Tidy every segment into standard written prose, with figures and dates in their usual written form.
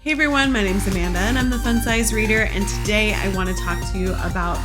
Hey everyone, my name's Amanda and I'm the Fun Size Reader, and today I want to talk to you about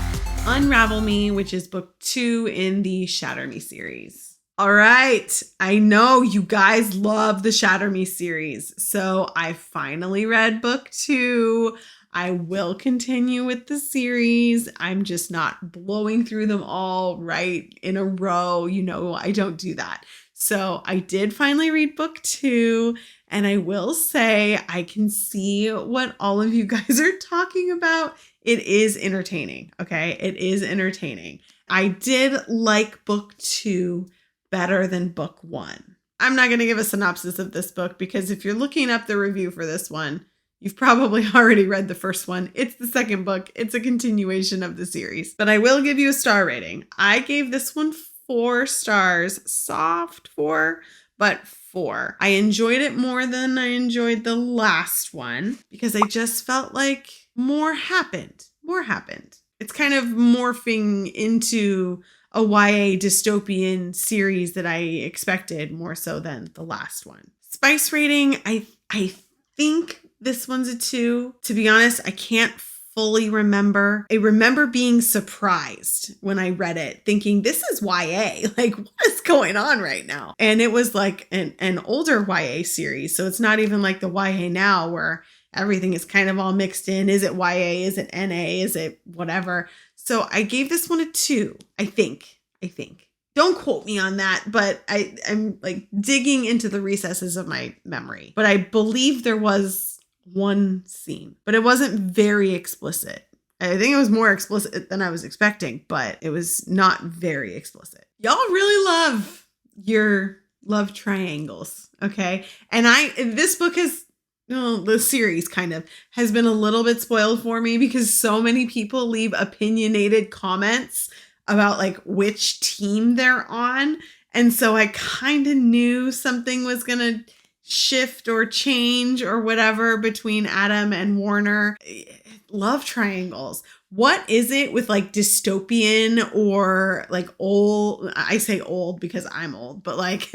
Unravel Me, which is book 2 in the Shatter Me series. All right, I know you guys love the Shatter Me series, so I finally read book 2. I will continue with the series. I'm just not blowing through them all right in a row. You know, I don't do that. So I did finally read book 2, and I will say I can see what all of you guys are talking about. It is entertaining, okay? It is entertaining. I did like book 2 better than book 1. I'm not going to give a synopsis of this book because if you're looking up the review for this one, you've probably already read the first one. It's the second book. It's a continuation of the series. But I will give you a star rating. I gave this one 4 stars. Soft 4, but 4. I enjoyed it more than I enjoyed the last one because I just felt like more happened. More happened. It's kind of morphing into a YA dystopian series that I expected more so than the last one. Spice rating, I think this one's a 2. To be honest, I can't fully remember. I remember being surprised when I read it, thinking this is YA. Like, what is going on right now? And it was like an older YA series. So it's not even like the YA now where everything is kind of all mixed in. Is it YA? Is it NA? Is it whatever? So I gave this one a 2, I think. Don't quote me on that, but I'm like digging into the recesses of my memory. But I believe there was one scene, but it wasn't very explicit. I think it was more explicit than I was expecting, but it was not very explicit. Y'all really love your love triangles, okay? And this book has, the series kind of has been a little bit spoiled for me because so many people leave opinionated comments about like which team they're on. And so I kind of knew something was going to shift or change or whatever between Adam and Warner. Love triangles. What is it with like dystopian or like old? I say old because I'm old, but like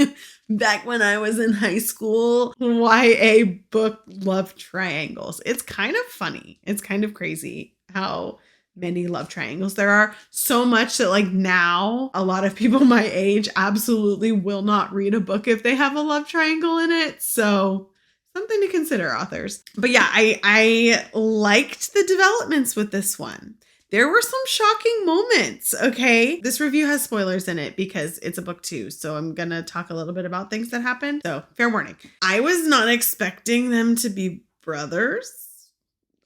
back when I was in high school, YA book love triangles. It's kind of funny. It's kind of crazy how many love triangles there are. So much that like now a lot of people my age absolutely will not read a book if they have a love triangle in it. So something to consider, authors. But yeah, I liked the developments with this one. There were some shocking moments, okay? This review has spoilers in it because it's a book 2, so I'm gonna talk a little bit about things that happened. So fair warning. I was not expecting them to be brothers.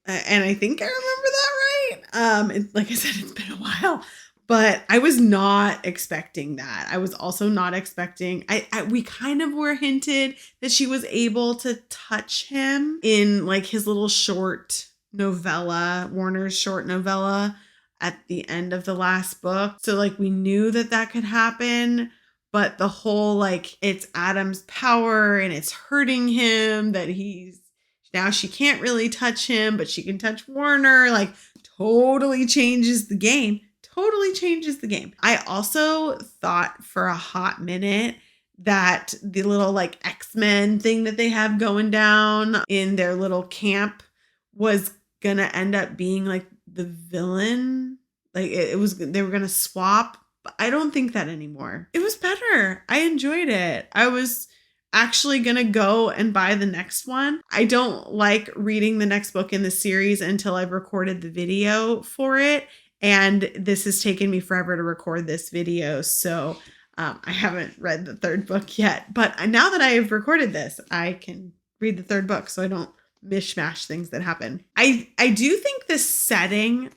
And I think I remember that right. Like I said, it's been a while, but I was not expecting that. I was also not expecting, we kind of were hinted that she was able to touch him in like his little short novella, Warner's short novella at the end of the last book. So like we knew that could happen, but the whole like it's Adam's power and it's hurting him that now she can't really touch him, but she can touch Warner. Like totally changes the game. Totally changes the game. I also thought for a hot minute that the little like X-Men thing that they have going down in their little camp was gonna end up being like the villain. Like they were gonna swap. But I don't think that anymore. It was better. I enjoyed it. I was actually gonna go and buy the next one. I don't like reading the next book in the series until I've recorded the video for it. And this has taken me forever to record this video. So I haven't read the 3rd book yet. But now that I have recorded this, I can read the 3rd book so I don't mishmash things that happen. I do think the setting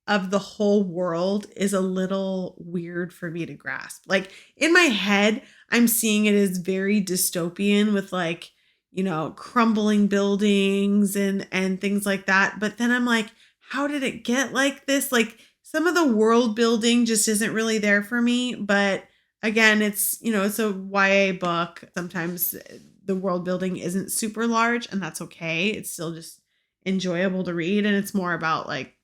of the whole world is a little weird for me to grasp. Like in my head, I'm seeing it as very dystopian with like, you know, crumbling buildings and things like that. But then I'm like, how did it get like this? Like some of the world building just isn't really there for me. But again, it's, you know, it's a YA book. Sometimes the world building isn't super large and that's okay. It's still just enjoyable to read. And it's more about like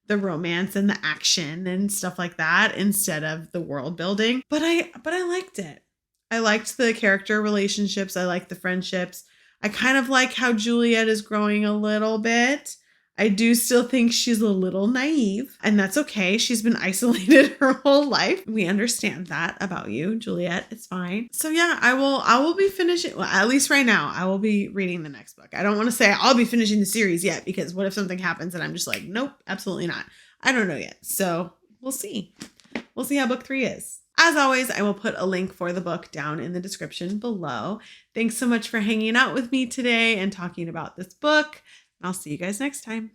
the romance and the action and stuff like that instead of the world building. But I liked it. I liked the character relationships. I liked the friendships. I kind of like how Juliet is growing a little bit. I do still think she's a little naive, and that's okay. She's been isolated her whole life. We understand that about you, Juliet. It's fine. So yeah, I will be finishing, well, at least right now, I will be reading the next book. I don't want to say I'll be finishing the series yet, because what if something happens and I'm just like, nope, absolutely not. I don't know yet. So we'll see. We'll see how book 3 is. As always, I will put a link for the book down in the description below. Thanks so much for hanging out with me today and talking about this book. I'll see you guys next time.